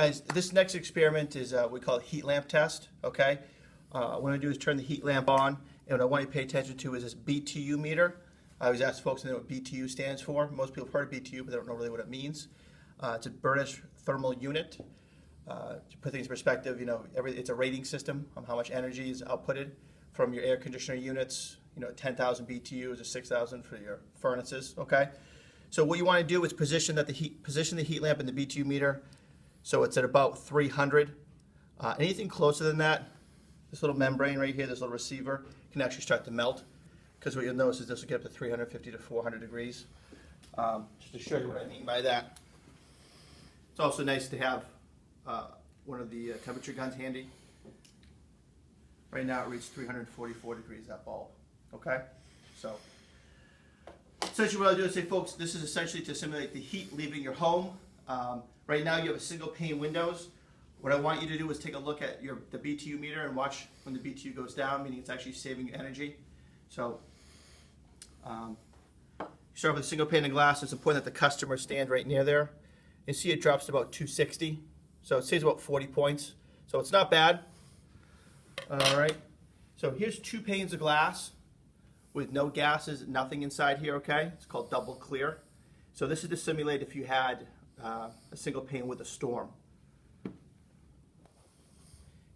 Guys, this next experiment is we call it heat lamp test, okay? What I'm going to do is turn the heat lamp on, and what I want you to pay attention to is this BTU meter. I always ask folks to know what BTU stands for. Most people have heard of BTU, but they don't know really what it means. It's a British thermal unit. To put things in perspective, it's a rating system on how much energy is outputted from your air conditioner units. 10,000 BTUs or 6,000 for your furnaces, okay? So what you want to do is position the heat lamp in the BTU meter so it's at about 300. Anything closer than that, this little membrane right here, this little receiver, can actually start to melt, because what you'll notice is this will get up to 350 to 400 degrees. Just to show you what I mean by that. It's also nice to have one of the temperature guns handy. Right now it reads 344 degrees, that bulb. Okay? So, essentially what I'll do is say, folks, this is essentially to simulate the heat leaving your home. Right now you have a single pane windows. What I want you to do is take a look at the BTU meter and watch when the BTU goes down, meaning it's actually saving energy. So, you start with a single pane of glass. It's important that the customer stand right near there. You see it drops to about 260. So it saves about 40 points. So it's not bad. All right. So here's 2 panes of glass with no gases, nothing inside here, okay? It's called double clear. So this is to simulate if you had a single pane with a storm. You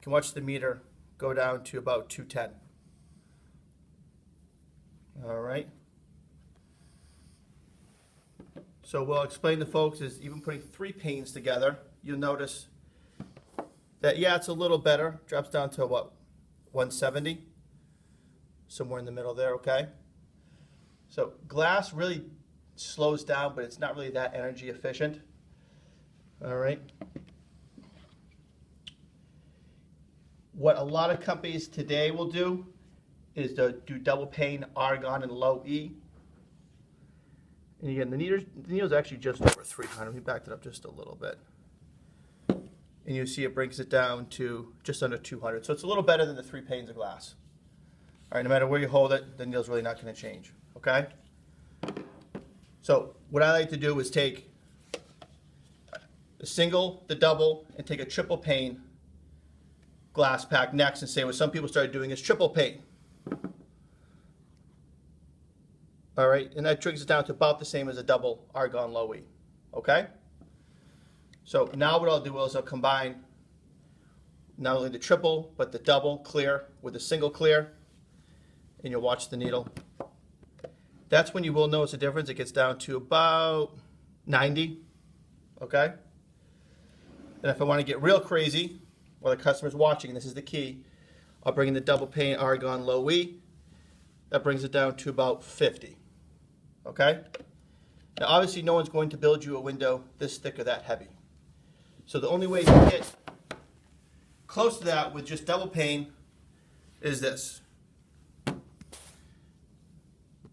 can watch the meter go down to about 210. All right. So what I'll explain to folks is even putting 3 panes together, you'll notice that, yeah, it's a little better. Drops down to what, 170? Somewhere in the middle there, okay? So glass really slows down, but it's not really that energy efficient. All right. What a lot of companies today will do is to do double pane argon and low E. And again, the needle's actually just over 300. Let me back it up just a little bit. And you see it brings it down to just under 200. So it's a little better than the 3 panes of glass. All right, no matter where you hold it, the needle's really not going to change, okay? So what I like to do is take the single, the double, and take a triple pane glass pack next and say what some people started doing is triple pane. All right, and that brings it down to about the same as a double argon low E, okay? So now what I'll do is I'll combine not only the triple, but the double clear with the single clear, and you'll watch the needle. That's when you will notice a difference. It gets down to about 90, okay? And if I want to get real crazy, while the customer's watching, and this is the key, I'll bring in the double pane argon low E. That brings it down to about 50, okay? Now obviously no one's going to build you a window this thick or that heavy. So the only way to get close to that with just double pane is this.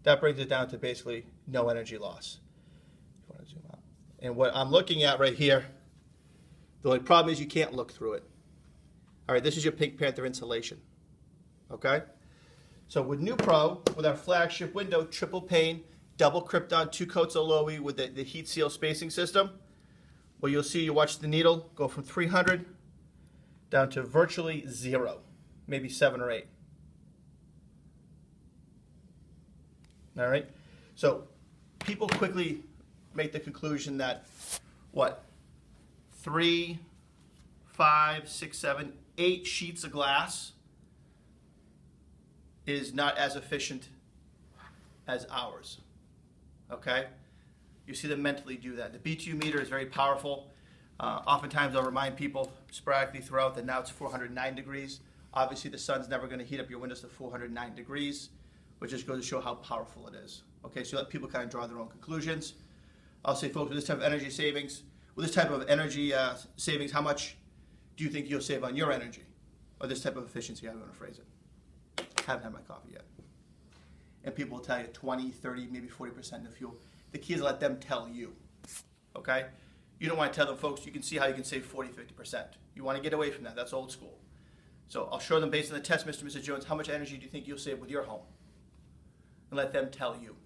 That brings it down to basically no energy loss. If you want to zoom out. And what I'm looking at right here, the only problem is you can't look through it. All right, this is your Pink Panther insulation. Okay? So with NuPro, with our flagship window, triple pane, double Krypton, 2 coats of low E with the heat seal spacing system, well, you'll see, you watch the needle go from 300 down to virtually 0, maybe 7 or 8. All right? So people quickly make the conclusion that, what, 3, 5, 6, 7, 8 sheets of glass is not as efficient as ours. Okay? You see them mentally do that. The BTU meter is very powerful. Oftentimes I'll remind people sporadically throughout that now it's 409 degrees. Obviously the sun's never going to heat up your windows to 409 degrees, which just goes to show how powerful it is. Okay, so let people kind of draw their own conclusions. I'll say, folks, with this type of energy savings, how much do you think you'll save on your energy? Or this type of efficiency, how do you want to phrase it? Haven't had my coffee yet. And people will tell you 20, 30, maybe 40% in the fuel. The key is to let them tell you, okay? You don't want to tell them, folks, you can see how you can save 40, 50%. You want to get away from that. That's old school. So I'll show them based on the test, Mr. and Mrs. Jones, how much energy do you think you'll save with your home? And let them tell you.